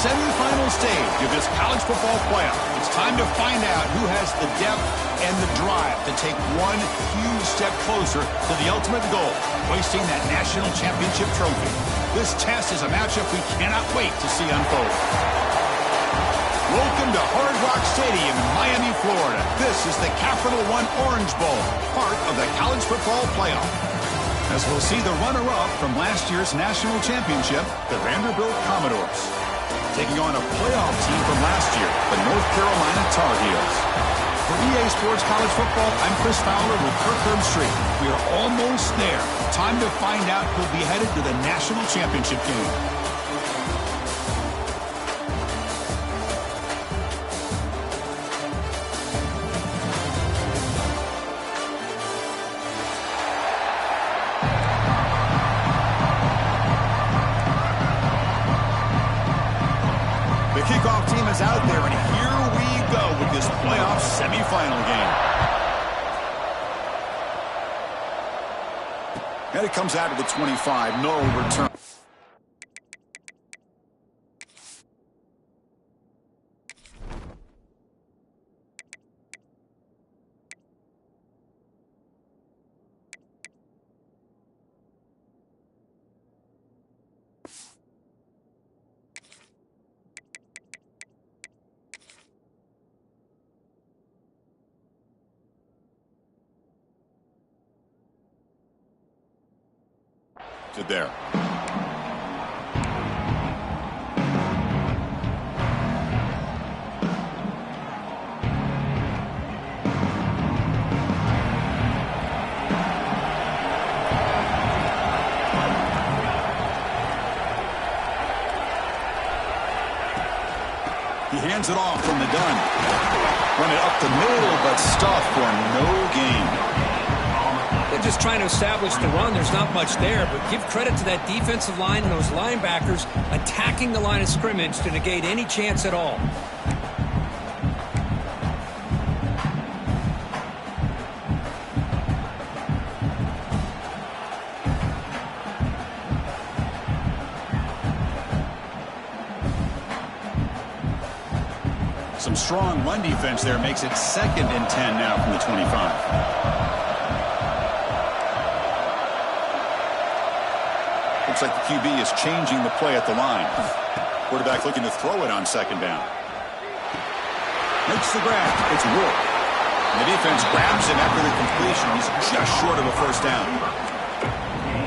semifinal stage of this college football playoff. It's time to find out who has the depth and the drive to take one huge step closer to the ultimate goal, hoisting that national championship trophy. This test is a matchup we cannot wait to see unfold. Welcome to Hard Rock Stadium in Miami, Florida. This is the Capital One Orange Bowl, part of the college football playoff. As we'll see the runner-up from last year's national championship, the Vanderbilt Commodores, taking on a playoff team from last year, the North Carolina Tar Heels. For EA Sports College Football, I'm Chris Fowler with Kirk Herbstreit. We are almost there. Time to find out who'll be headed to the national championship game. The kickoff team is out there, and here we go with this playoff semifinal game. And it comes out of the 25, no return. There. He hands it off from the gun. Run it up the middle, but stuffed for no gain. They're just trying to establish the run. There's not much there, but give credit to that defensive line and those linebackers attacking the line of scrimmage to negate any chance at all. Some strong run defense there makes it 2nd and 10 now from the 25. Looks like the QB is changing the play at the line. Quarterback looking to throw it on 2nd down. Makes the grab. It's Wood. And the defense grabs him after the completion. He's just short of a 1st down.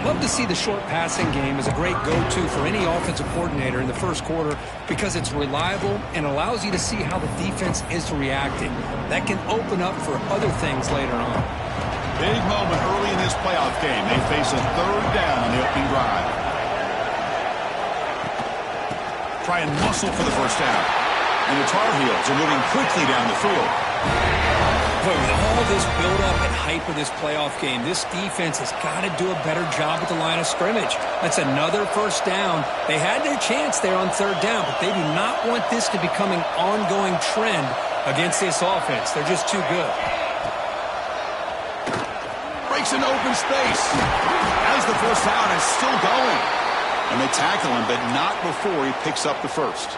Love to see the short passing game as a great go-to for any offensive coordinator in the 1st quarter because it's reliable and allows you to see how the defense is reacting. That can open up for other things later on. Big moment early in this playoff game. They face a 3rd down on the opening drive. Try and muscle for the 1st down. And the Tar Heels are moving quickly down the field. But with all this build-up and hype of this playoff game, this defense has got to do a better job at the line of scrimmage. That's another 1st down. They had their chance there on 3rd down, but they do not want this to become an ongoing trend against this offense. They're just too good. Breaks an open space. As the 1st down is still going. And they tackle him, but not before he picks up the 1st.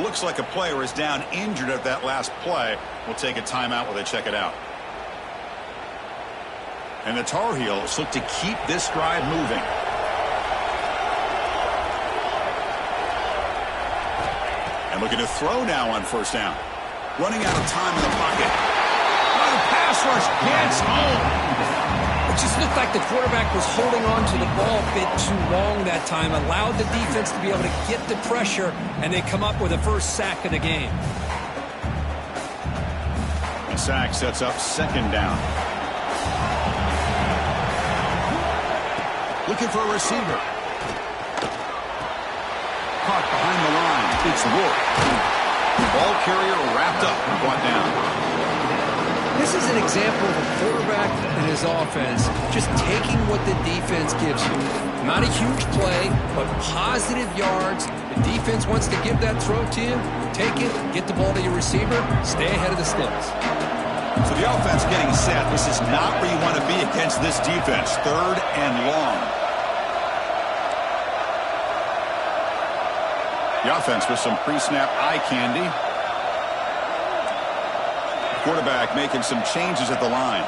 Looks like a player is down injured at that last play. We'll take a timeout while they check it out. And the Tar Heels look to keep this drive moving. And looking to throw now on 1st down. Running out of time in the pocket. Oh, the pass rush gets home. It just looked like the quarterback was holding on to the ball a bit too long that time, allowed the defense to be able to get the pressure, and they come up with a 1st sack of the game. The sack sets up 2nd down. Looking for a receiver. Caught behind the line. It's Wood. The ball carrier wrapped up and brought down. This is an example of a quarterback and his offense just taking what the defense gives you. Not a huge play, but positive yards. The defense wants to give that throw to you. Take it, get the ball to your receiver, stay ahead of the sticks. So the offense getting set. This is not where you want to be against this defense. 3rd and long. The offense with some pre-snap eye candy. Quarterback making some changes at the line.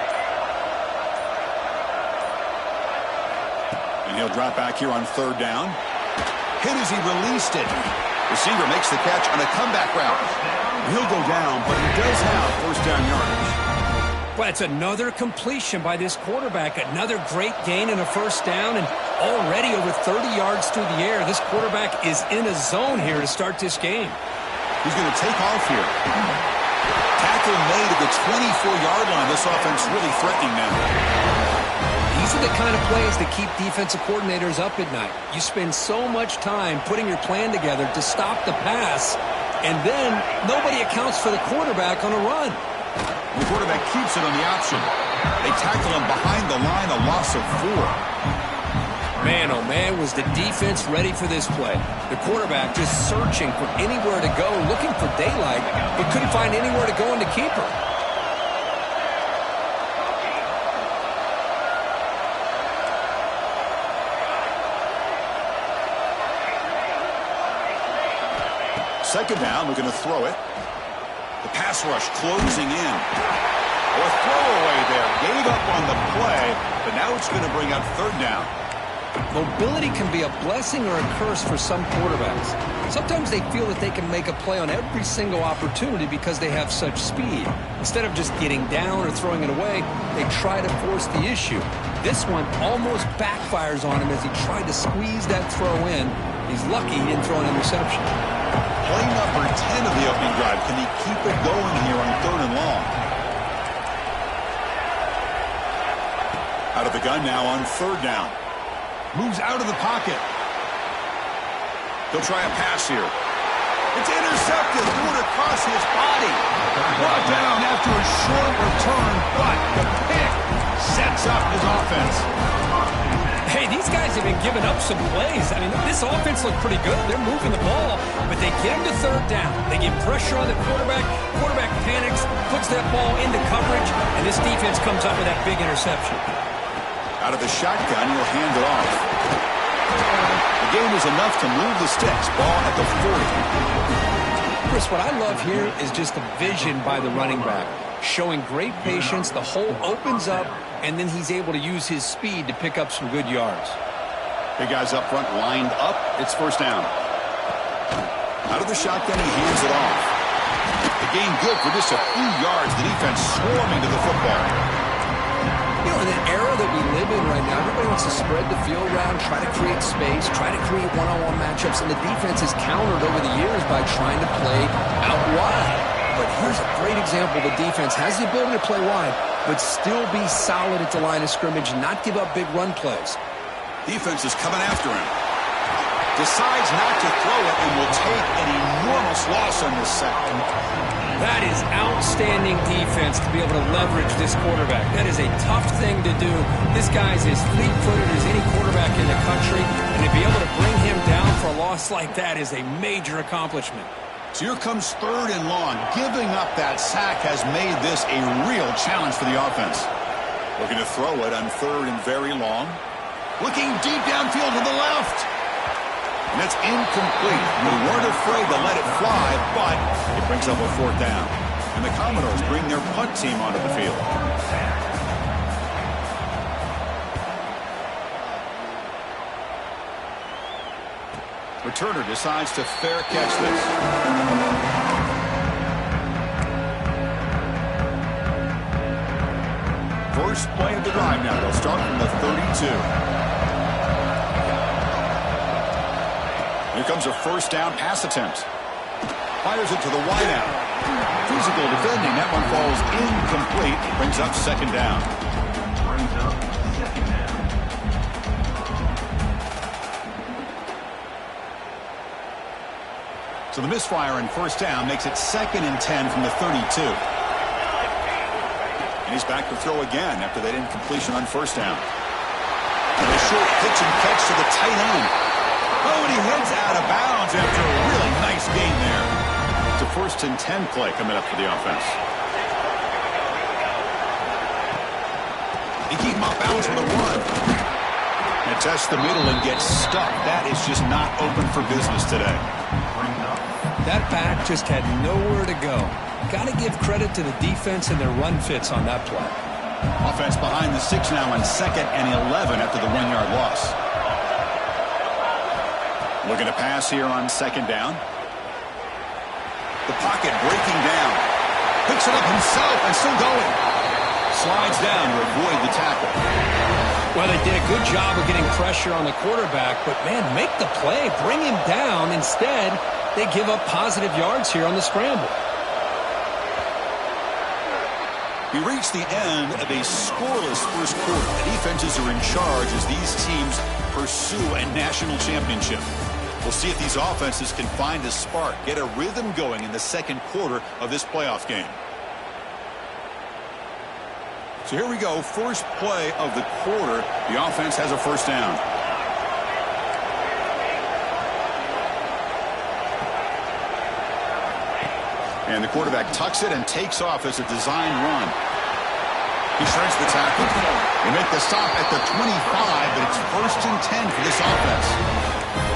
And he'll drop back here on third down. Hit as he released it. Receiver makes the catch on a comeback route. He'll go down, but he does have first down yardage. Well, it's another completion by this quarterback. Another great gain in a first down, and already over 30 yards through the air. This quarterback is in a zone here to start this game. He's going to take off here. Tackle made at the 24-yard line. This offense really threatening now. These are the kind of plays that keep defensive coordinators up at night. You spend so much time putting your plan together to stop the pass, and then nobody accounts for the quarterback on a run. The quarterback keeps it on the option. They tackle him behind the line, a loss of 4. Man, oh man, was the defense ready for this play. The quarterback just searching for anywhere to go, looking for daylight, but couldn't find anywhere to go in the keeper. Second down, looking to throw it. The pass rush closing in. A throwaway there. Gave up on the play, but now it's going to bring up third down. Mobility can be a blessing or a curse for some quarterbacks. Sometimes they feel that they can make a play on every single opportunity because they have such speed. Instead of just getting down or throwing it away, they try to force the issue. This one almost backfires on him as he tried to squeeze that throw in. He's lucky he didn't throw an interception. Play number 10 of the opening drive. Can he keep it going here on third and long? Out of the gun now on third down. Moves out of the pocket. He'll try a pass here. It's intercepted. Threw it across his body. Brought down after a short return, but the pick sets up his offense. Hey, these guys have been giving up some plays. I mean, this offense looked pretty good. They're moving the ball, but they get him to third down. They get pressure on the quarterback. Quarterback panics, puts that ball into coverage, and this defense comes up with that big interception. Out of the shotgun, he'll hand it off. The game is enough to move the sticks. Ball at the 40. Chris, what I love here is just the vision by the running back. Showing great patience, the hole opens up, and then he's able to use his speed to pick up some good yards. Big guys up front lined up. It's first down. Out of the shotgun, he hands it off. The gain good for just a few yards. The defense swarming to the football. You know, in an era that we live in right now, everybody wants to spread the field around, try to create space, try to create one-on-one matchups, and the defense has countered over the years by trying to play out wide. But here's a great example. The defense has the ability to play wide, but still be solid at the line of scrimmage and not give up big run plays. Defense is coming after him. Decides not to throw it and will take an enormous loss on this sack. That is outstanding defense to be able to leverage this quarterback. That is a tough thing to do. This guy's as fleet-footed as any quarterback in the country, and to be able to bring him down for a loss like that is a major accomplishment. So here comes third and long. Giving up that sack has made this a real challenge for the offense. Looking to throw it on third and very long. Looking deep downfield to the left. And it's incomplete. We weren't afraid to let it fly, but it brings up a fourth down. And the Commodores bring their punt team onto the field. Returner decides to fair catch this. First play of the drive now. They'll start from the 32. Here comes a first down pass attempt. Fires it to the wideout. Physical defending. That one falls incomplete. Brings up second down. So the misfire in first down makes it 2nd and 10 from the 32. And he's back to throw again after that incompletion on first down. And a short pitch and catch to the tight end. Oh, and he heads out of bounds after a really nice gain there. It's a 1st and 10 play coming up for the offense. They keep him off balance with a run. And tests the middle and gets stuck. That is just not open for business today. That back just had nowhere to go. Got to give credit to the defense and their run fits on that play. Offense behind the 6 now on 2nd and 11 after the 1-yard loss. Looking to pass here on 2nd down. The pocket breaking down. Picks it up himself and still going. Slides down to avoid the tackle. Well, they did a good job of getting pressure on the quarterback, but, man, make the play. Bring him down. Instead, they give up positive yards here on the scramble. We reach the end of a scoreless first quarter. The defenses are in charge as these teams pursue a national championship. We'll see if these offenses can find a spark, get a rhythm going in the second quarter of this playoff game. So here we go, first play of the quarter. The offense has a first down. And the quarterback tucks it and takes off as a design run. He shreds the tackle. They make the stop at the 25, but it's 1st and 10 for this offense.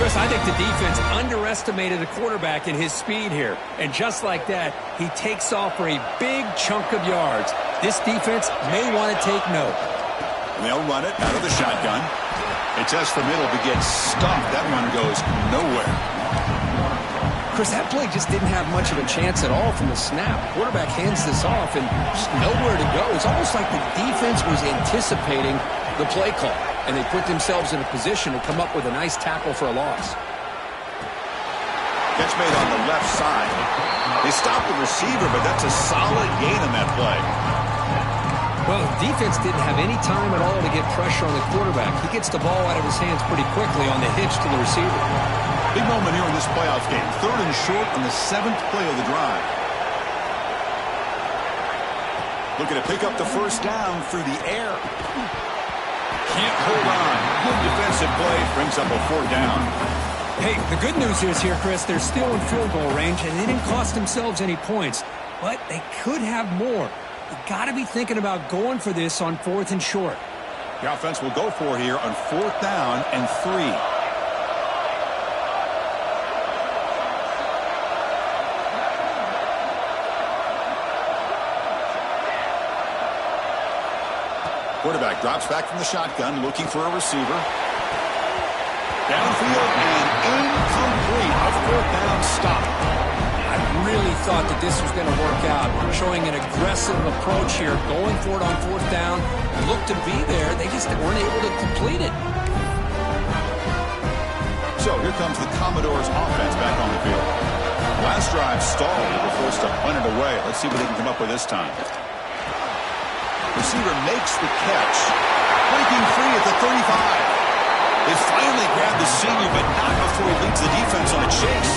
Chris, I think the defense underestimated the quarterback in his speed here. And just like that, he takes off for a big chunk of yards. This defense may want to take note. And they'll run it out of the shotgun. They test the middle to get stuffed. That one goes nowhere. Chris, that play just didn't have much of a chance at all from the snap. Quarterback hands this off and just nowhere to go. It's almost like the defense was anticipating the play call, and they put themselves in a position to come up with a nice tackle for a loss. Catch made on the left side. They stopped the receiver, but that's a solid gain on that play. Well, the defense didn't have any time at all to get pressure on the quarterback. He gets the ball out of his hands pretty quickly on the hitch to the receiver. Big moment here in this playoff game. 3rd and short on the 7th play of the drive. Looking to pick up the first down through the air. Can't hold on. Good defensive play. Brings up a 4th down. Hey, the good news is here, Chris, they're still in field goal range, and they didn't cost themselves any points. But they could have more. You got to be thinking about going for this on 4th and short. The offense will go for it here on 4th down and 3. Quarterback drops back from the shotgun, looking for a receiver. Downfield and incomplete. A 4th down stop. I really thought that this was going to work out. Showing an aggressive approach here, going for it on 4th down. Looked to be there. They just weren't able to complete it. So here comes the Commodores offense back on the field. Last drive stalled. They were forced to punt it away. Let's see what they can come up with this time. Receiver makes the catch. Breaking free at the 35. They finally grabbed the senior, but not before he leads the defense on a chase.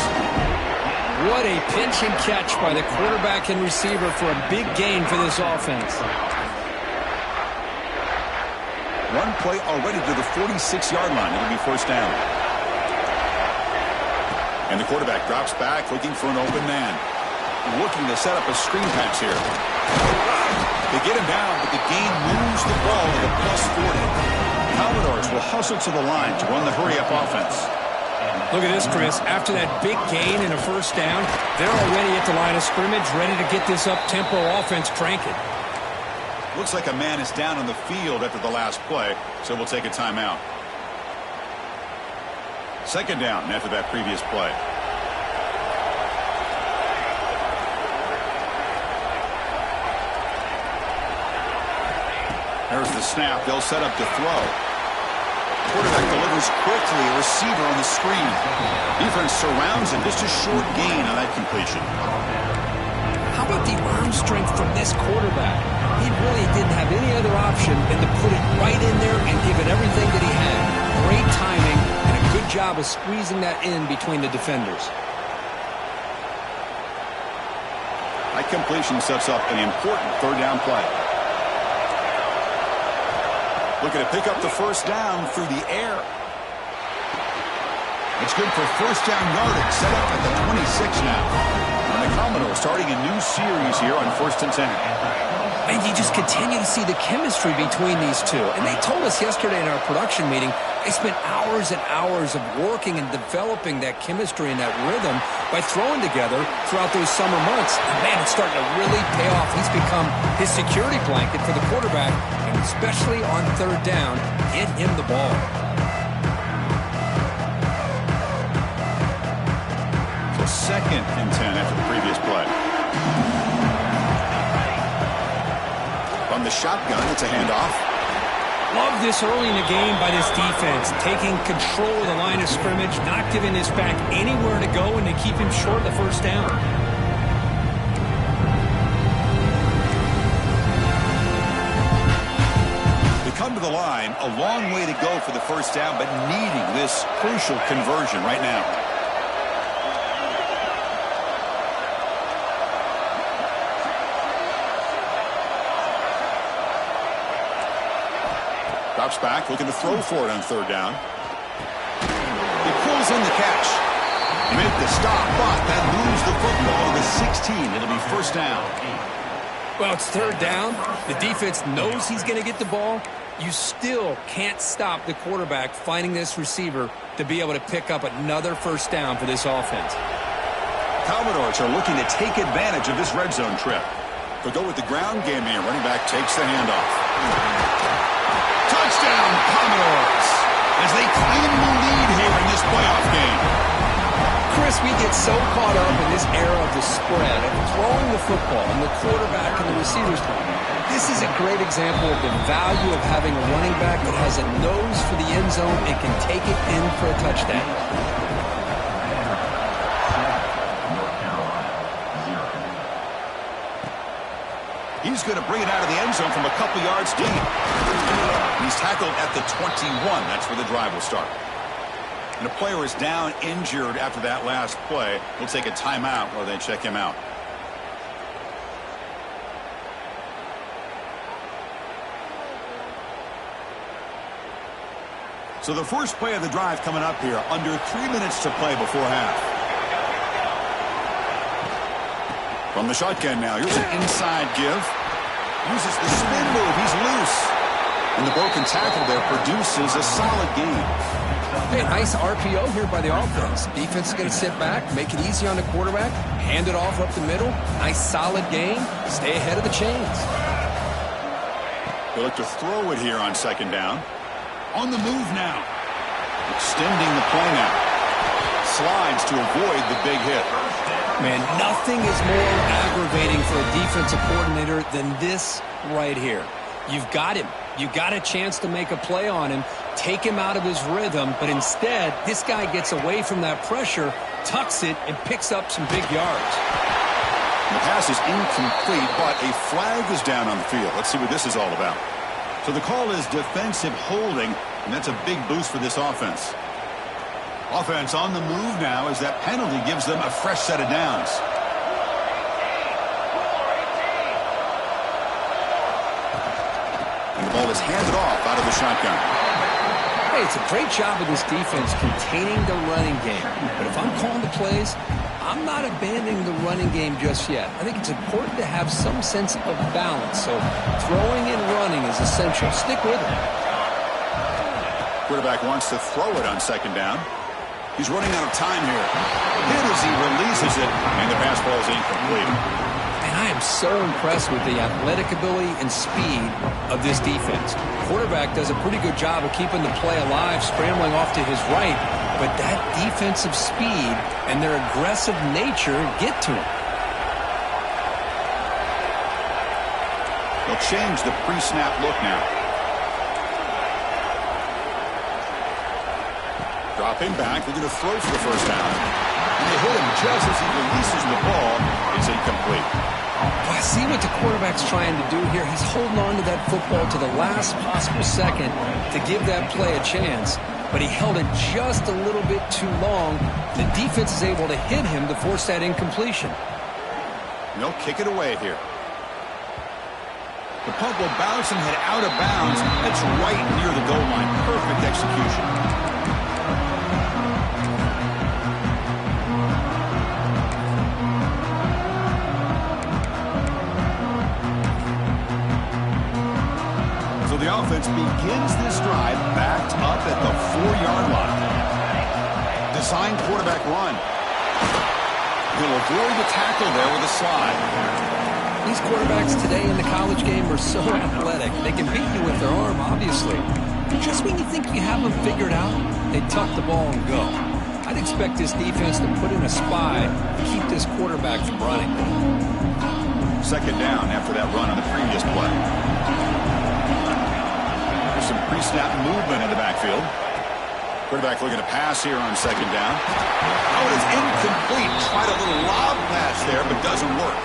What a pinch and catch by the quarterback and receiver for a big gain for this offense. One play already to the 46-yard line. It'll be 1st down. And the quarterback drops back, looking for an open man. Looking to set up a screen pass here. They get him down, but the gain moves the ball to the +40. Commodores will hustle to the line to run the hurry-up offense. Look at this, Chris. After that big gain and a 1st down, they're already at the line of scrimmage, ready to get this up-tempo offense cranking. Looks like a man is down on the field after the last play, so we'll take a timeout. 2nd down after that previous play. There's the snap. They'll set up to throw. Quarterback delivers quickly. A receiver on the screen. Defense surrounds him. Just a short gain on that completion. How about the arm strength from this quarterback? He really didn't have any other option than to put it right in there and give it everything that he had. Great timing and a good job of squeezing that in between the defenders. That completion sets up an important 3rd down play. Looking to pick up the 1st down through the air. It's good for 1st down yardage. Set up at the 26 now. And the Commodores starting a new series here on 1st and 10. And you just continue to see the chemistry between these two. And they told us yesterday in our production meeting They spent hours and hours of working and developing that chemistry and that rhythm by throwing together throughout those summer months. And, man, it's starting to really pay off. He's become his security blanket for the quarterback, and especially on third down, get him the ball. So 2nd and 10 after the previous play. From the shotgun, it's a handoff. Love this early in the game by this defense, taking control of the line of scrimmage, not giving this back anywhere to go, and to keep him short of the first down. They come to the line, a long way to go for the first down, but needing this crucial conversion right now. Drops back, looking to throw for it on third down. He pulls in the catch. He made the stop, but that moves the football to the 16. It'll be first down. Well, it's third down. The defense knows he's going to get the ball. You still can't stop the quarterback finding this receiver to be able to pick up another first down for this offense. Commodores are looking to take advantage of this red zone trip. They'll go with the ground game here. Running back takes the handoff. Touchdown, Commodores, as they claim the lead here in this playoff game. Chris, we get so caught up in this era of the spread, of throwing the football and the quarterback and the receivers. This is a great example of the value of having a running back that has a nose for the end zone and can take it in for a touchdown. He's going to bring it out of the end zone from a couple yards deep. He's tackled at the 21. That's where the drive will start. And a player is down injured after that last play. We'll take a timeout while they check him out. So the first play of the drive coming up here. Under 3 minutes to play before half. From the shotgun now. Here's an inside give. Uses the spin move. He's loose. And the broken tackle there produces a solid gain. Hey, nice RPO here by the offense. Defense is going to sit back, make it easy on the quarterback, hand it off up the middle. Nice solid gain. Stay ahead of the chains. They look to throw it here on second down. On the move now. Extending the play now. Slides to avoid the big hit. Man, nothing is more aggravating for a defensive coordinator than this right here. You've got him. You've got a chance to make a play on him, take him out of his rhythm, but instead, this guy gets away from that pressure, tucks it, and picks up some big yards. The pass is incomplete, but a flag is down on the field. Let's see what this is all about. So the call is defensive holding, and that's a big boost for this offense. Offense on the move now as that penalty gives them a fresh set of downs. And the ball is handed off out of the shotgun. Hey, it's a great job of this defense containing the running game. But if I'm calling the plays, I'm not abandoning the running game just yet. I think it's important to have some sense of balance. So throwing and running is essential. Stick with it. Quarterback wants to throw it on second down. He's running out of time here. Hit as he releases it, and the pass ball is incomplete. And I am so impressed with the athletic ability and speed of this defense. Quarterback does a pretty good job of keeping the play alive, scrambling off to his right, but that defensive speed and their aggressive nature get to him. They'll change the pre-snap look now. Dropping back, they're going to throw for the first down. And they hit him just as he releases the ball. It's incomplete. Well, I see what the quarterback's trying to do here. He's holding on to that football to the last possible second to give that play a chance. But he held it just a little bit too long. The defense is able to hit him to force that incompletion. And they'll kick it away here. The punt will bounce and head out of bounds. That's right near the goal line. Perfect execution. The offense begins this drive backed up at the 4-yard line. Design quarterback run. He'll avoid the tackle there with a slide. These quarterbacks today in the college game are so athletic. They can beat you with their arm, obviously. Just when you think you have them figured out, they tuck the ball and go. I'd expect this defense to put in a spy to keep this quarterback from running. Second down after that run on the previous play. There's some pre-snap movement in the backfield. Quarterback looking to pass here on second down. Oh, it is incomplete. Tried a little lob pass there, but doesn't work.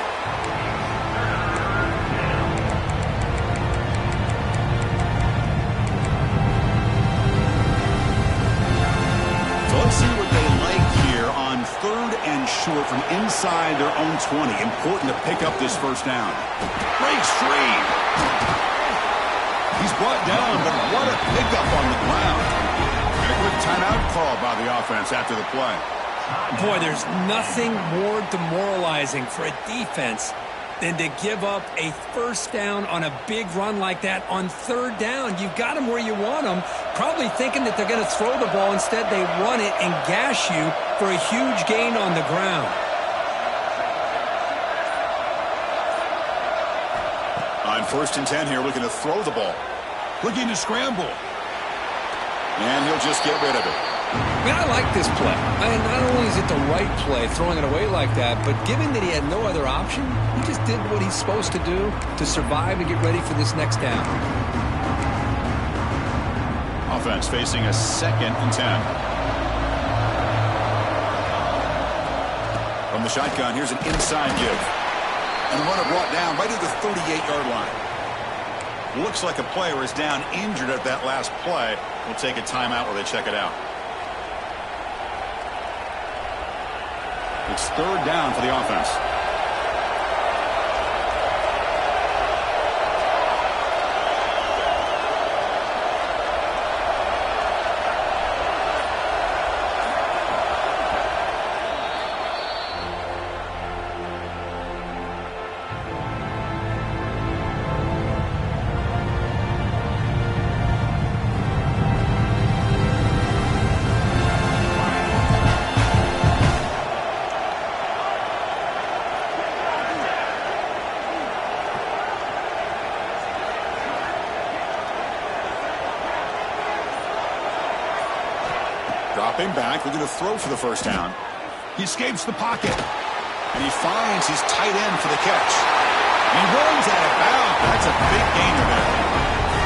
So let's see what they like here on 3rd and short from inside their own 20. Important to pick up this first down. Breaks free. He's brought down, but what a pickup on the ground. And a quick timeout call by the offense after the play. Boy, there's nothing more demoralizing for a defense than to give up a first down on a big run like that on 3rd down. You've got them where you want them, probably thinking that they're going to throw the ball. Instead, they run it and gash you for a huge gain on the ground. On 1st and 10 here, looking to throw the ball. Looking to scramble. And he'll just get rid of it. Man, I like this play. Not only is it the right play, throwing it away like that, but given that he had no other option, he just did what he's supposed to do to survive and get ready for this next down. Offense facing a 2nd and 10. From the shotgun, here's an inside give. And the runner brought down right at the 38-yard line. Looks like a player is down injured at that last play. We'll take a timeout where they check it out. It's 3rd down for the offense. Dropping back, looking to throw for the first down. He escapes the pocket. And he finds his tight end for the catch. He runs out of bounds. That's a big gainer there.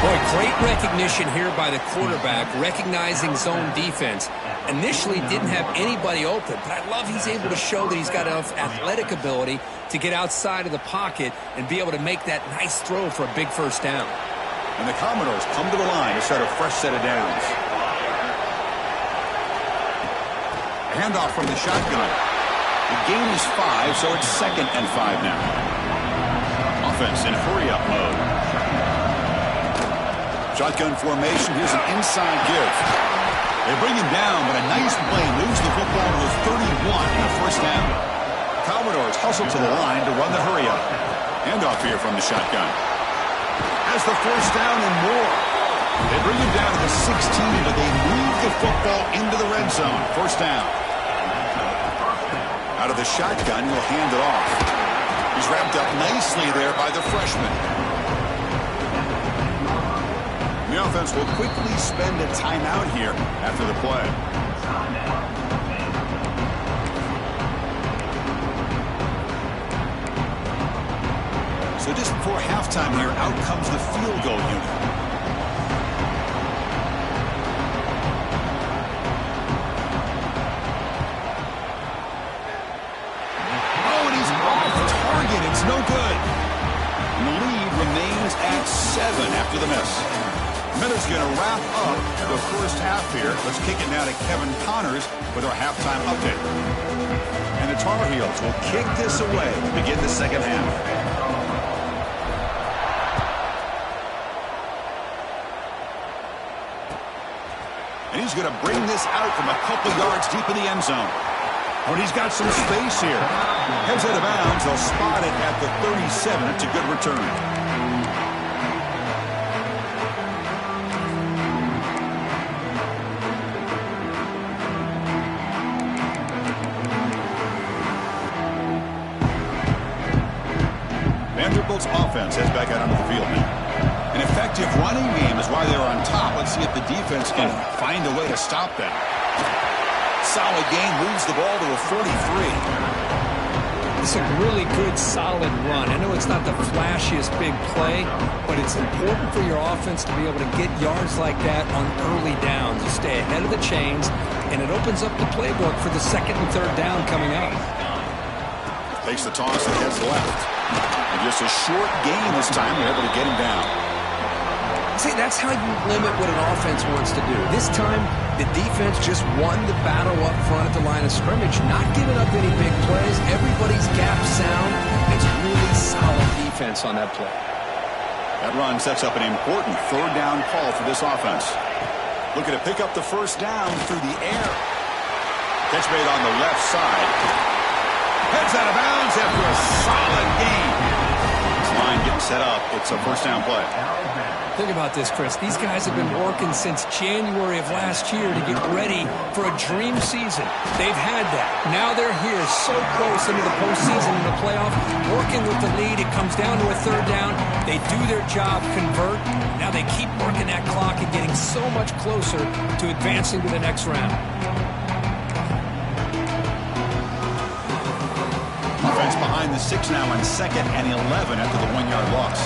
Boy, great recognition here by the quarterback, recognizing zone defense. Initially didn't have anybody open, but I love he's able to show that he's got enough athletic ability to get outside of the pocket and be able to make that nice throw for a big first down. And the Commodores come to the line to start a fresh set of downs. Handoff from the shotgun. The gain is 5, so it's 2nd and 5 now. Offense in hurry-up mode. Shotgun formation. Here's an inside give. They bring him down, but a nice play moves the football to the 31 and a first down. Commodores hustle to the line to run the hurry-up. Handoff here from the shotgun. Has the first down and more. They bring him down to the 16, but they move the football into the red zone. First down. Out of the shotgun, he'll hand it off. He's wrapped up nicely there by the freshman. The offense will quickly spend a timeout here after the play. So just before halftime here, out comes the field goal unit. It's no good. And the lead remains at 7 after the miss. Miller's going to wrap up the first half here. Let's kick it now to Kevin Connors with our halftime update. And the Tar Heels will kick this away to begin the second half. And he's going to bring this out from a couple yards deep in the end zone. When he's got some space here. Heads out of bounds. They'll spot it at the 37. It's a good return. Eagles offense heads back out onto the field now. An effective running game is why they're on top. Let's see if the defense can find a way to stop them. Solid gain, moves the ball to a 43. It's a really good, solid run. I know it's not the flashiest big play, but it's important for your offense to be able to get yards like that on early downs. You stay ahead of the chains, and it opens up the playbook for the second and third down coming up. Takes the toss and heads left. And just a short gain this time. They're able to get him down. See, that's how you limit what an offense wants to do. This time, the defense just won the battle up front at the line of scrimmage, not giving up any big plays. Everybody's gap sound. It's really solid defense on that play. That run sets up an important third down call for this offense. Looking to pick up the first down through the air. Catch made on the left side. Heads out of bounds after a solid gain. This line getting set up. It's a first down play. Think about this, Chris. These guys have been working since January of last year to get ready for a dream season. They've had that. Now they're here so close into the postseason and the playoff, working with the lead. It comes down to a third down. They do their job, convert. Now they keep working that clock and getting so much closer to advancing to the next round. Offense behind the 6 now on 2nd and 11 after the 1-yard loss.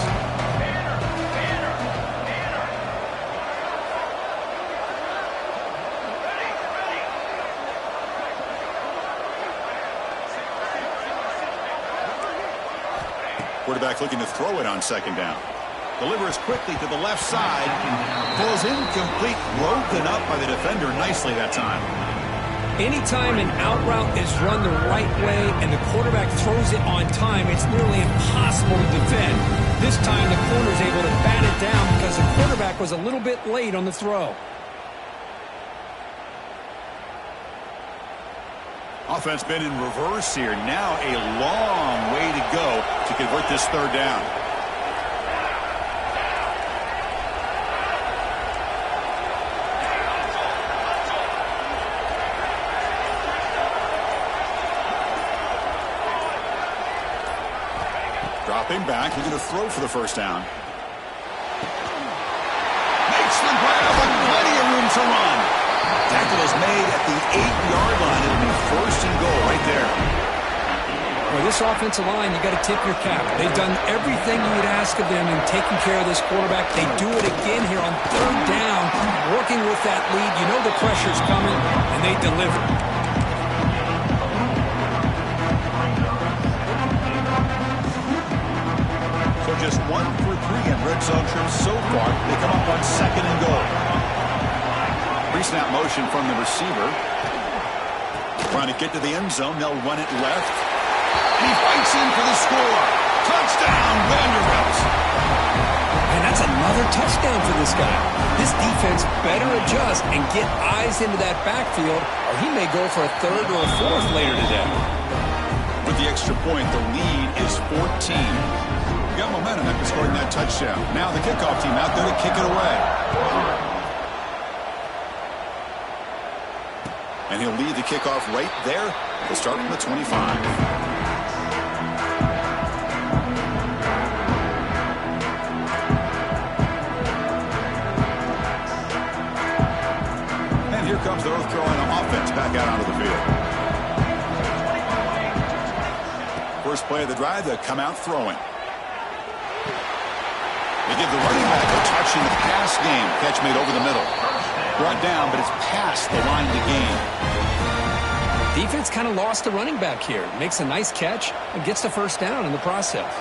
Quarterback looking to throw it on 2nd down. Delivers quickly to the left side. Pulls incomplete. Broken up by the defender nicely that time. Anytime an out route is run the right way and the quarterback throws it on time, it's nearly impossible to defend. This time the corner's able to bat it down because the quarterback was a little bit late on the throw. Offense been in reverse here. Now a long way to go to convert this third down. Dropping back, looking to throw for the first down. Makes the grab with plenty of room to run. Tackle is made at the 8-yard line. It'll be first and goal right there. Well, this offensive line, you got to tip your cap. They've done everything you would ask of them in taking care of this quarterback. They do it again here on third down, working with that lead. You know the pressure's coming, and they deliver. So just 1 for 3 in red zone trips so far. They come up on 2nd and goal. Pre-snap motion from the receiver. Trying to get to the end zone. They'll run it left. And he fights in for the score. Touchdown, Vanderbilt. And that's another touchdown for this guy. This defense better adjust and get eyes into that backfield, or he may go for a third or a fourth later today. With the extra point, the lead is 14. Got momentum after scoring that touchdown. Now the kickoff team out there to kick it away. And he'll lead the kickoff right there. He'll start from the 25. And here comes the North Carolina offense back out onto the field. First play of the drive, they'll come out throwing. They give the running back a touch in the pass game. Catch made over the middle. Brought down, but it's past the line to gain. Defense kind of lost the running back here. Makes a nice catch and gets the first down in the process.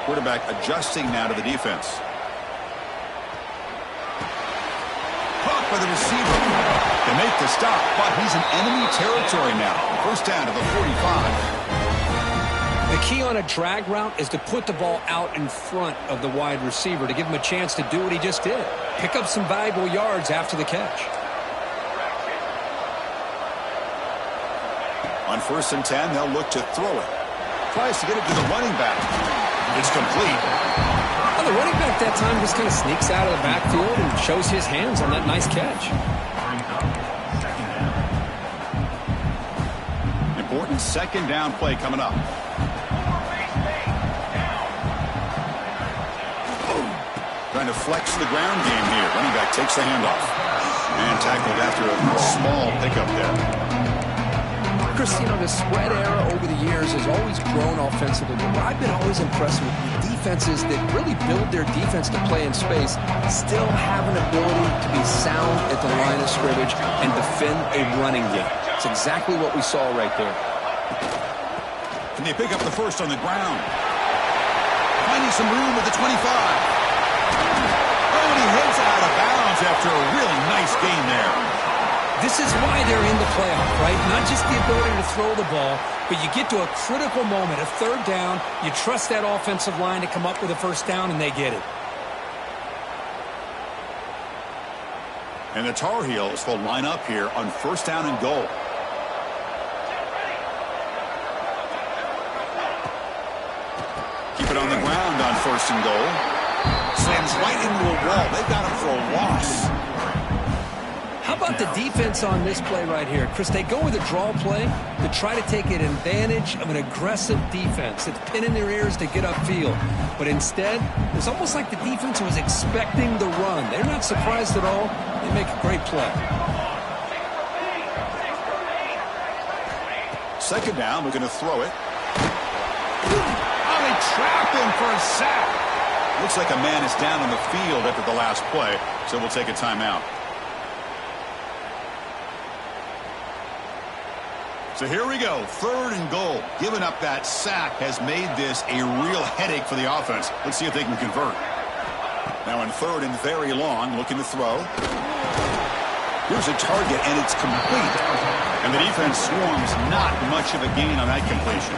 Quarterback adjusting now to the defense. Caught by the receiver. They make the stop, but he's in enemy territory now. First down to the 45. The key on a drag route is to put the ball out in front of the wide receiver to give him a chance to do what he just did. Pick up some valuable yards after the catch. On 1st and 10, they'll look to throw it. Tries to get it to the running back. It's complete. Well, the running back that time just kind of sneaks out of the backfield and shows his hands on that nice catch. Important 2nd down play coming up. Trying to flex the ground game here. Running back takes the handoff. And tackled after a small pickup there. Chris, you know, the spread era over the years has always grown offensively, but what I've been always impressed with defenses that really build their defense to play in space still have an ability to be sound at the line of scrimmage and defend a running game. It's exactly what we saw right there. Can they pick up the first on the ground? Finding some room at the 25. Oh, and he heads out of bounds after a really nice gain there. This is why they're in the playoff, right? Not just the ability to throw the ball, but you get to a critical moment, a third down, you trust that offensive line to come up with a first down, and they get it. And the Tar Heels will line up here on first down and goal. Keep it on the ground on first and goal. Slams right into a wall. They've got him for a loss. How about the defense on this play right here? Chris, they go with a draw play to try to take an advantage of an aggressive defense that's pinning their ears to get upfield. But instead, it's almost like the defense was expecting the run. They're not surprised at all. They make a great play. Second down, we're going to throw it. Oh, they trapped him for a sack. Looks like a man is down on the field after the last play, so we'll take a timeout. So here we go, third and goal. Giving up that sack has made this a real headache for the offense. Let's see if they can convert. Now in third and very long, looking to throw. Here's a target, and it's complete. And the defense swarms, not much of a gain on that completion.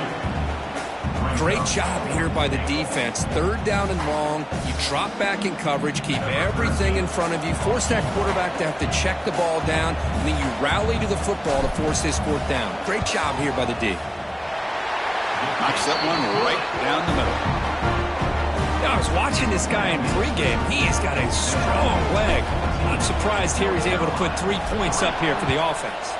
Great job here by the defense. Third down and long. You drop back in coverage, keep everything in front of you, force that quarterback to have to check the ball down, and then you rally to the football to force this fourth down. Great job here by the D. Knocks that one right down the middle. Now, I was watching this guy in pregame. He has got a strong leg. I'm surprised here he's able to put 3 points up here for the offense.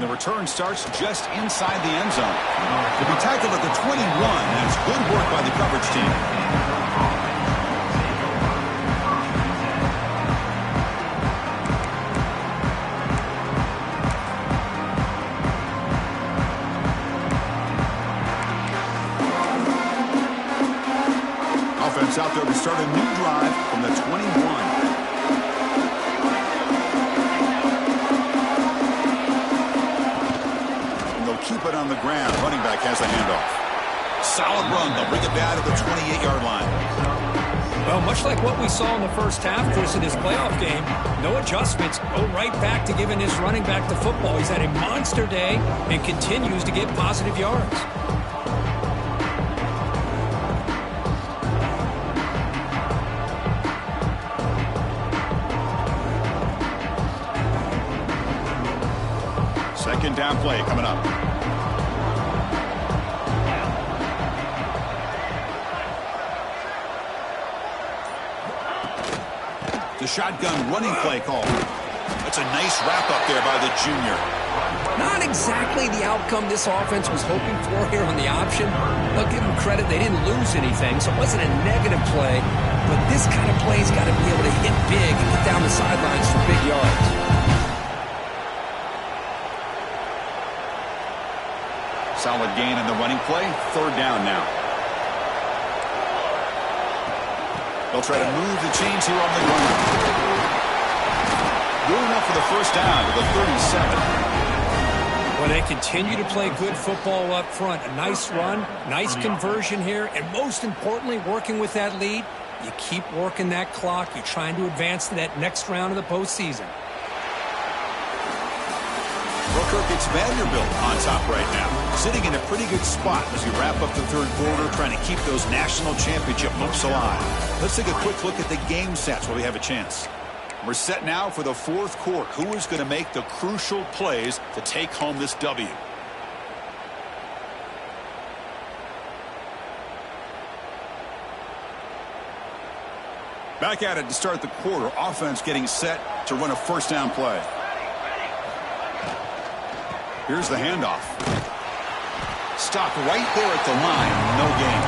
The return starts just inside the end zone. To be tackled at the 21, that's good work by the coverage team. Offense out there to start a new drive from the 21. Keep it on the ground. Running back has the handoff. Solid run. They'll bring it down to the 28-yard line. Well, much like what we saw in the first half, Chris, in this playoff game, no adjustments. Go right back to giving his running back the football. He's had a monster day and continues to get positive yards. Second down play coming up. The shotgun running play call. That's a nice wrap-up there by the junior. Not exactly the outcome this offense was hoping for here on the option. They'll give them credit. They didn't lose anything, so it wasn't a negative play. But this kind of play's got to be able to hit big and get down the sidelines for big yards. Solid gain in the running play. Third down now. They'll try to move the chains here on the ground. Good enough for the first down to the 37. Well, they continue to play good football up front. A nice run, nice conversion here, and most importantly, working with that lead, you keep working that clock. You're trying to advance to that next round of the postseason. Kirk, it's Vanderbilt on top right now, sitting in a pretty good spot as we wrap up the third quarter, trying to keep those national championship hopes alive. Let's take a quick look at the game sets while we have a chance. We're set now for the fourth quarter. Who is going to make the crucial plays to take home this W? Back at it to start the quarter. Offense getting set to run a first down play. Here's the handoff. Stopped right there at the line. No gain.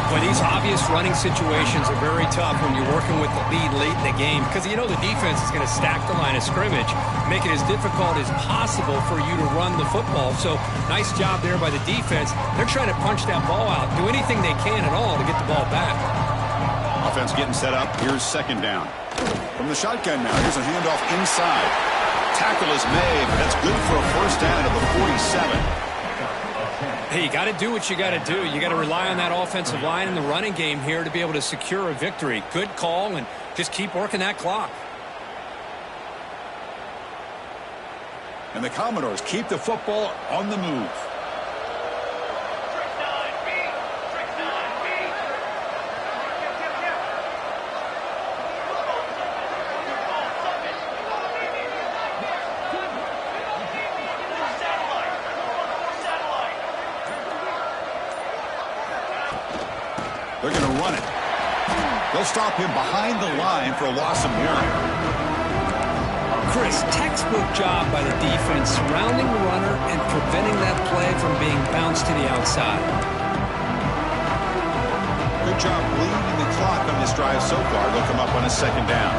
Well, these obvious running situations are very tough when you're working with the lead late in the game because you know the defense is going to stack the line of scrimmage, make it as difficult as possible for you to run the football. So nice job there by the defense. They're trying to punch that ball out, do anything they can at all to get the ball back. Offense getting set up. Here's second down. From the shotgun now, here's a handoff inside. Tackle is made, but that's good for a first down at the 47. Hey, you got to do what you got to do. You got to rely on that offensive line in the running game here to be able to secure a victory. Good call, and just keep working that clock. And the Commodores keep the football on the move. They're going to run it. They'll stop him behind the line for a loss of 1. Chris, textbook job by the defense surrounding the runner and preventing that play from being bounced to the outside. Good job bleeding the clock on this drive so far. They'll come up on a second down.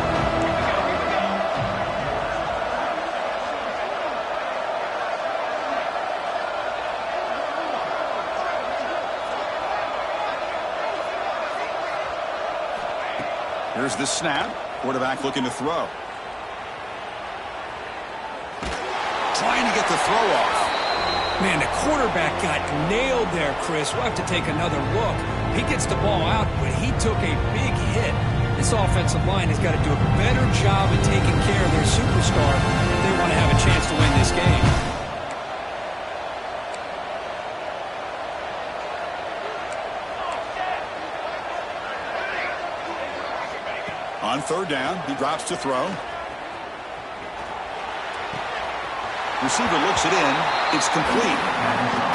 Here's the snap. Quarterback looking to throw. Trying to get the throw off. Man, the quarterback got nailed there, Chris. We'll have to take another look. He gets the ball out, but he took a big hit. This offensive line has got to do a better job of taking care of their superstar if they want to have a chance to win this game. On third down, he drops to throw. Receiver looks it in. It's complete.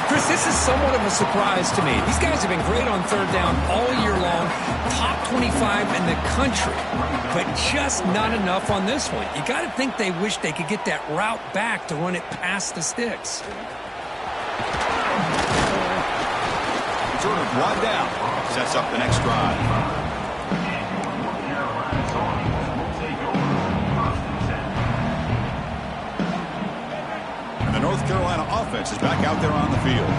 Chris, this is somewhat of a surprise to me. These guys have been great on third down all year long. Top 25 in the country. But just not enough on this one. You got to think they wish they could get that route back to run it past the sticks. Returner brought down. Sets up the next drive. The North Carolina offense is back out there on the field.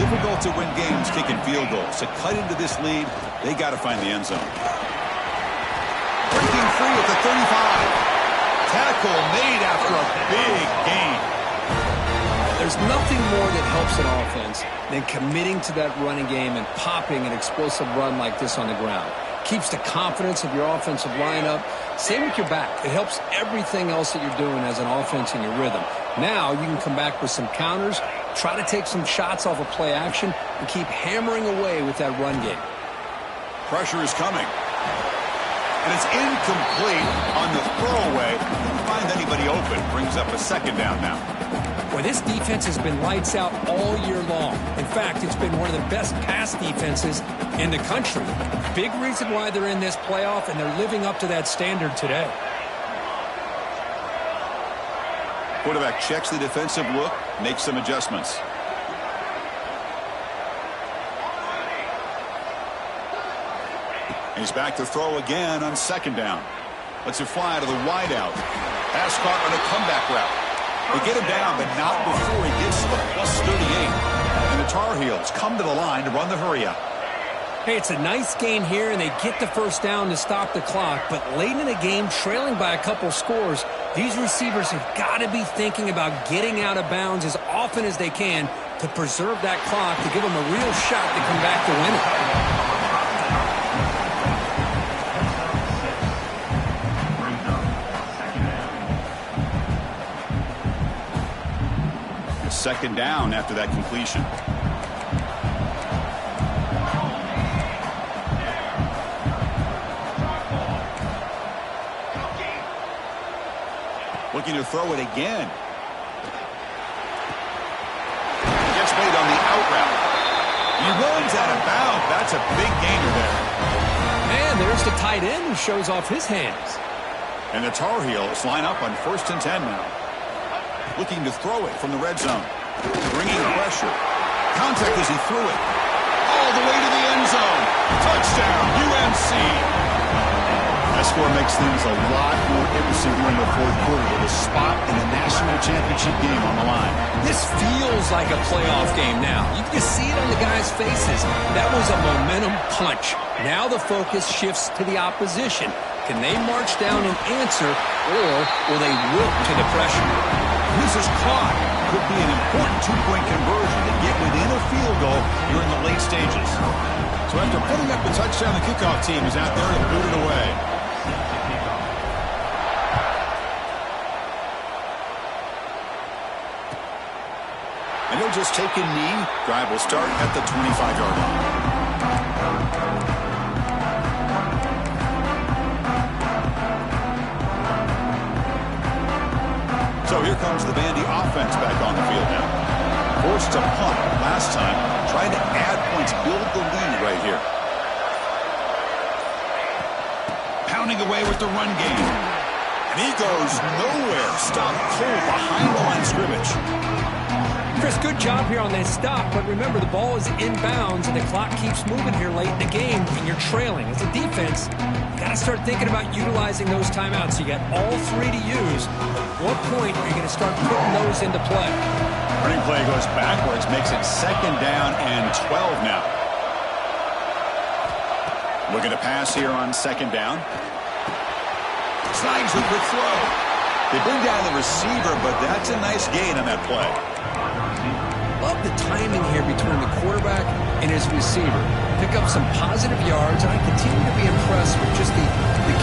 Difficult to win games kicking field goals. To cut into this lead, they got to find the end zone. Breaking free at the 35. Tackle made after a big gain. There's nothing more that helps an offense than committing to that running game and popping an explosive run like this on the ground. Keeps the confidence of your offensive lineup. Same with your back. It helps everything else that you're doing as an offense in your rhythm. Now you can come back with some counters, try to take some shots off of play action, and keep hammering away with that run game. Pressure is coming. And it's incomplete on the throwaway. Didn't find anybody open. Brings up a second down now. Boy, this defense has been lights out all year long. In fact, it's been one of the best pass defenses in the country. Big reason why they're in this playoff, and they're living up to that standard today. Quarterback checks the defensive look, makes some adjustments. He's back to throw again on second down. Lets it fly to the wideout. Pass caught on a comeback route. They get him down, but not before he gets to the +38. And the Tar Heels come to the line to run the hurry-up. Hey, it's a nice gain here, and they get the first down to stop the clock. But late in the game, trailing by a couple scores, these receivers have got to be thinking about getting out of bounds as often as they can to preserve that clock, to give them a real shot to come back to win it. Second down after that completion. Looking to throw it again. Gets made on the out route. He runs out of bounds. That's a big gainer there. And there's the tight end who shows off his hands. And the Tar Heels line up on 1st and 10 now. Looking to throw it from the red zone. Bringing pressure. Contact as he threw it. All the way to the end zone. Touchdown, UNC. That score makes things a lot more interesting here in the fourth quarter with a spot in a national championship game on the line. This feels like a playoff game now. You can see it on the guys' faces. That was a momentum punch. Now the focus shifts to the opposition. Can they march down and answer, or will they wilt to the pressure? This is caught. Could be an important two-point conversion to get within a field goal during the late stages. So after putting up the touchdown, the kickoff team is out there to boot it away. And he'll just take a knee. Drive will start at the 25-yard line. So here comes the Vandy offense back on the field now. Forced to punt last time. Trying to add points, build the lead right here. Pounding away with the run game. And he goes nowhere. Stop cold behind the line of scrimmage. Chris, good job here on that stop, but remember the ball is inbounds and the clock keeps moving here late in the game and you're trailing. As a defense, you got to start thinking about utilizing those timeouts. You got all three to use. At what point are you going to start putting those into play? Running play goes backwards, makes it 2nd down and 12 now. Looking to pass here on 2nd down. Slides with the throw. They bring down the receiver, but that's a nice gain on that play. Love the timing here between the quarterback and his receiver. Pick up some positive yards, and I continue to be impressed with just the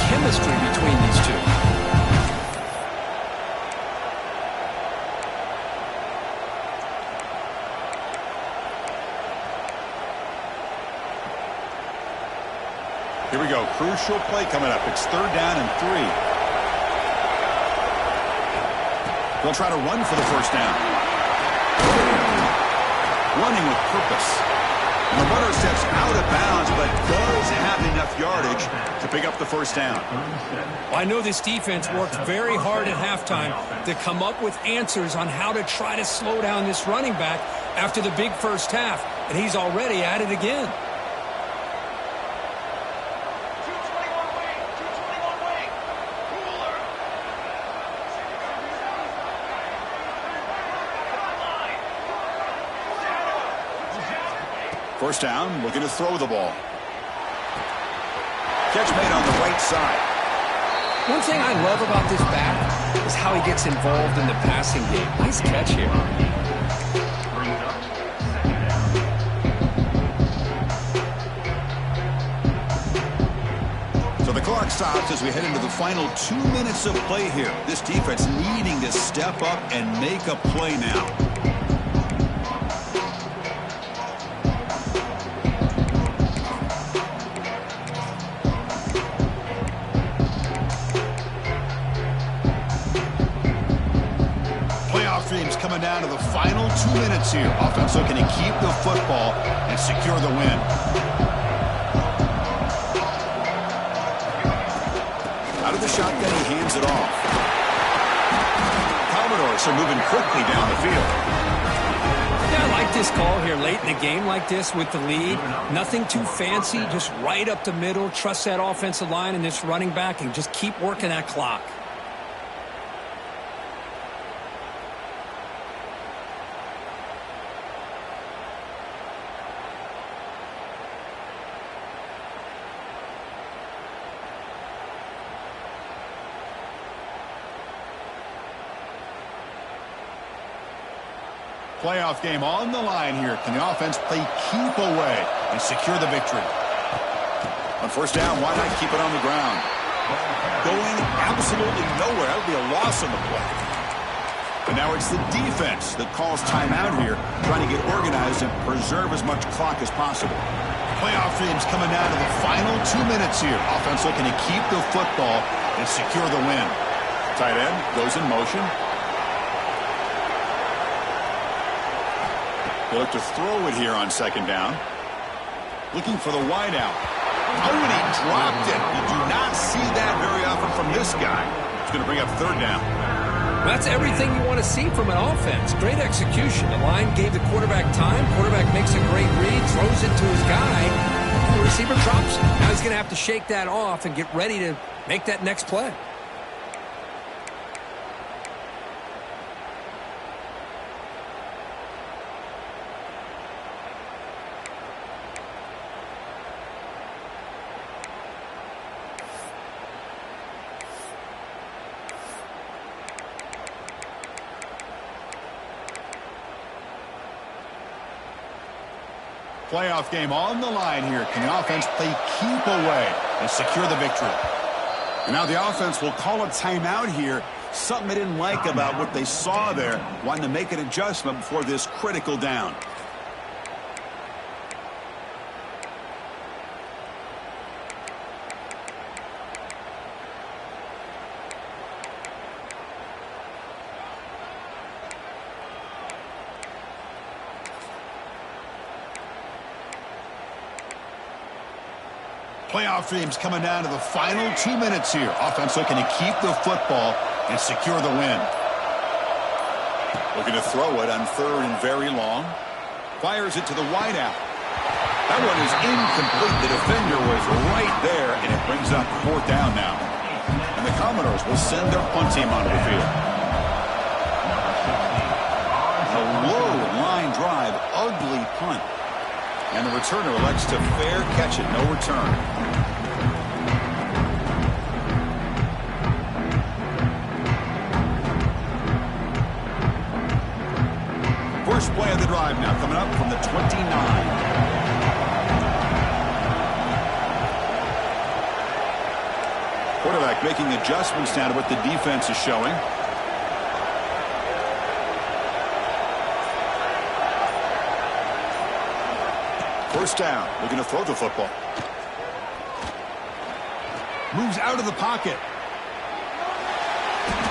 chemistry between these two. Here we go. Crucial play coming up. It's 3rd down and 3. They'll try to run for the 1st down. Running with purpose. And the runner steps out of bounds, but does have enough yardage to pick up the 1st down. Well, I know this defense worked very hard at halftime to come up with answers on how to try to slow down this running back after the big first half, and he's already at it again. First down, looking to throw the ball. Catch made on the right side. One thing I love about this back is how he gets involved in the passing game. Nice catch here. So the clock stops as we head into the final 2 minutes of play here. This defense needing to step up and make a play now. Streams coming down to the final 2 minutes here. Offense looking to keep the football and secure the win. Out of the shotgun, he hands it off. Commodores are moving quickly down the field. Yeah, I like this call here late in the game like this with the lead. Nothing too fancy, just right up the middle. Trust that offensive line and this running back and just keep working that clock. Playoff game on the line here. Can the offense play keep away and secure the victory? On 1st down, why not keep it on the ground? Going absolutely nowhere. That would be a loss on the play. And now it's the defense that calls timeout here, trying to get organized and preserve as much clock as possible. Playoff games coming down to the final 2 minutes here. Offense looking to keep the football and secure the win. Tight end goes in motion. They look to throw it here on 2nd down. Looking for the wide out. Oh, and he dropped it. You do not see that very often from this guy. It's going to bring up 3rd down. That's everything you want to see from an offense. Great execution. The line gave the quarterback time. Quarterback makes a great read, throws it to his guy. The receiver drops. Now he's going to have to shake that off and get ready to make that next play. Playoff game on the line here. Can the offense play keep away and secure the victory? And now the offense will call a timeout here. Something they didn't like about what they saw there. Wanting to make an adjustment before this critical down. Playoff games coming down to the final 2 minutes here. Offense looking to keep the football and secure the win. Looking to throw it on 3rd and very long. Fires it to the wideout. That one is incomplete. The defender was right there, and it brings up 4th down now. And the Commodores will send their punt team onto the field. A low line drive, ugly punt. And the returner elects to fair catch it, no return. First play of the drive now coming up from the 29. Quarterback making adjustments now to what the defense is showing. First down, looking to throw the football. Moves out of the pocket.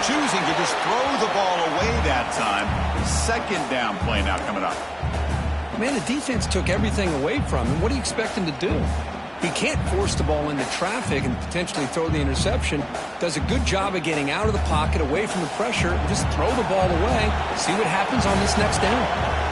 Choosing to just throw the ball away that time. 2nd down play now coming up. Man, the defense took everything away from him. What do you expect him to do? He can't force the ball into traffic and potentially throw the interception. Does a good job of getting out of the pocket, away from the pressure, and just throw the ball away. See what happens on this next down.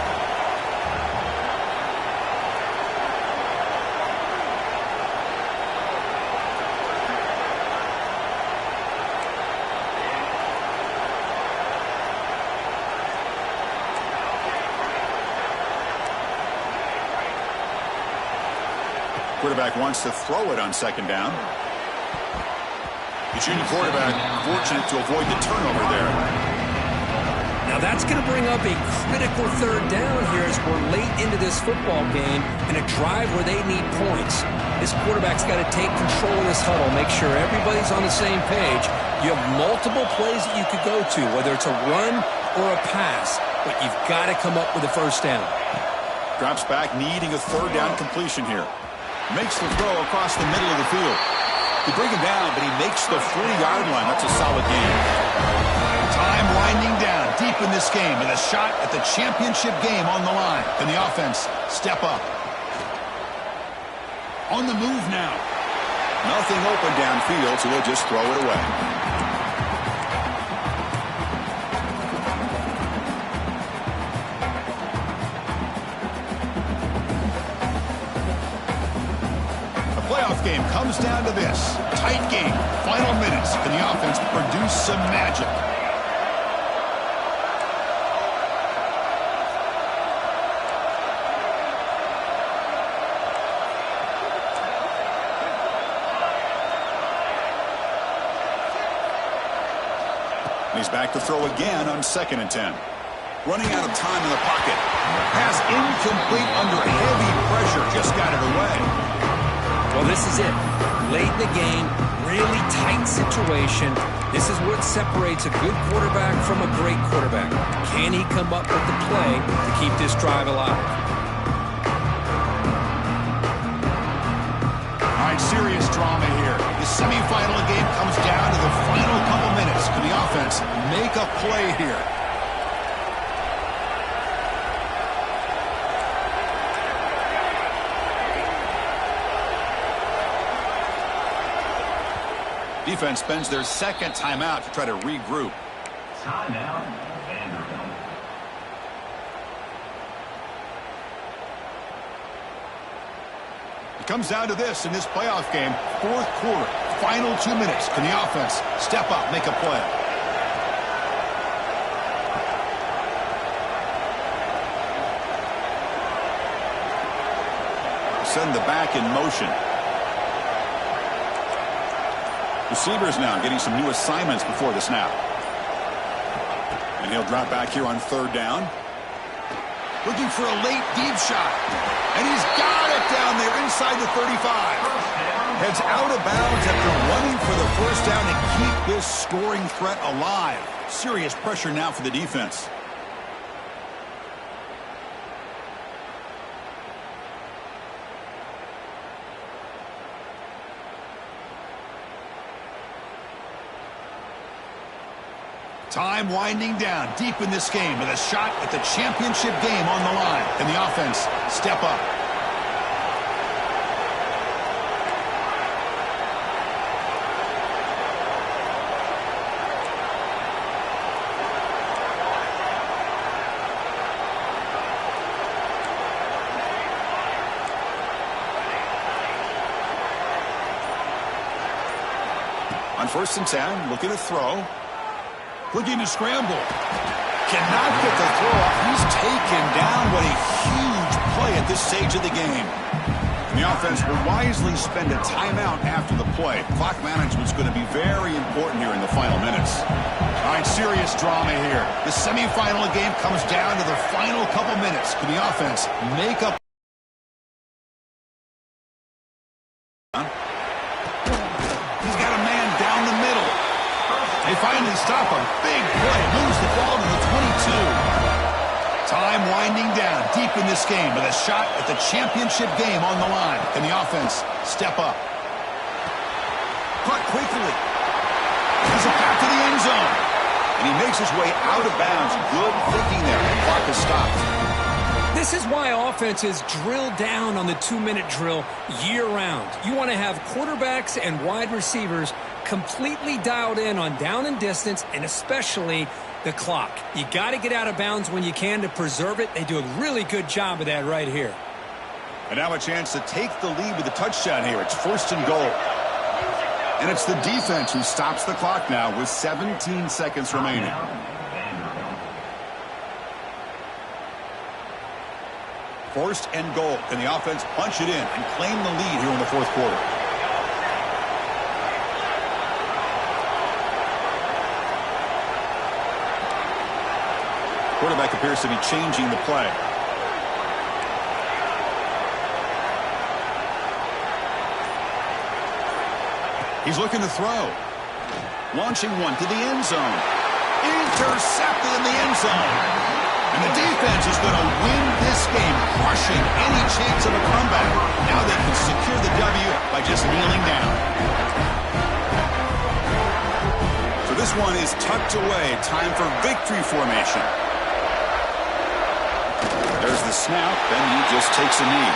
Quarterback wants to throw it on 2nd down. The junior quarterback fortunate to avoid the turnover there. Now that's going to bring up a critical 3rd down here as we're late into this football game and a drive where they need points. This quarterback's got to take control of this huddle, make sure everybody's on the same page. You have multiple plays that you could go to, whether it's a run or a pass, but you've got to come up with a 1st down. Drops back, needing a 3rd down completion here. Makes the throw across the middle of the field. They bring him down, but he makes the 40-yard line. That's a solid gain. Time winding down deep in this game, and a shot at the championship game on the line. Can the offense step up? On the move now. Nothing open downfield, so they'll just throw it away. Game comes down to this. Tight game. Final minutes. Can the offense produce some magic? And he's back to throw again on 2nd and 10. Running out of time in the pocket. Pass incomplete under heavy pressure. Just got it away. Well, this is it. Late in the game, really tight situation. This is what separates a good quarterback from a great quarterback. Can he come up with the play to keep this drive alive? All right, serious drama here. The semifinal game comes down to the final couple minutes. Can the offense make a play here? Defense spends their 2nd timeout to try to regroup. Timeout, Vanderbilt. It comes down to this in this playoff game. Fourth quarter, final 2 minutes. Can the offense step up, make a play? Send the back in motion. Receivers now getting some new assignments before the snap. And he'll drop back here on third down. Looking for a late deep shot. And he's got it down there inside the 35. Heads out of bounds after running for the first down and keep this scoring threat alive. Serious pressure now for the defense. Time winding down deep in this game with a shot at the championship game on the line. Can the offense step up? On 1st and 10, looking to throw. Looking to scramble. Cannot get the throw off. He's taken down. What a huge play at this stage of the game. And the offense will wisely spend a timeout after the play. Clock management's going to be very important here in the final minutes. All right, serious drama here. The semifinal game comes down to the final couple minutes. Can the offense make up? He's got a man down the middle. They finally stop him. Big play. Moves the ball to the 22. Time winding down deep in this game with a shot at the championship game on the line. Can the offense step up? Caught quickly. He's back to the end zone. And he makes his way out of bounds. Good thinking there. The clock is stopped. This is why offenses drill down on the 2-minute drill year-round. You want to have quarterbacks and wide receivers completely dialed in on down and distance, and especially the clock. You got to get out of bounds when you can to preserve it. They do a really good job of that right here. And now a chance to take the lead with a touchdown here. It's 1st and goal. And it's the defense who stops the clock now with 17 seconds remaining. 1st and goal. Can the offense punch it in and claim the lead here in the 4th quarter? Quarterback appears to be changing the play. He's looking to throw. Launching one to the end zone. Intercepted in the end zone. And the defense is going to win this game, crushing any chance of a comeback. Now they can secure the W by just kneeling down. So this one is tucked away. Time for victory formation. There's the snap, then he just takes a knee.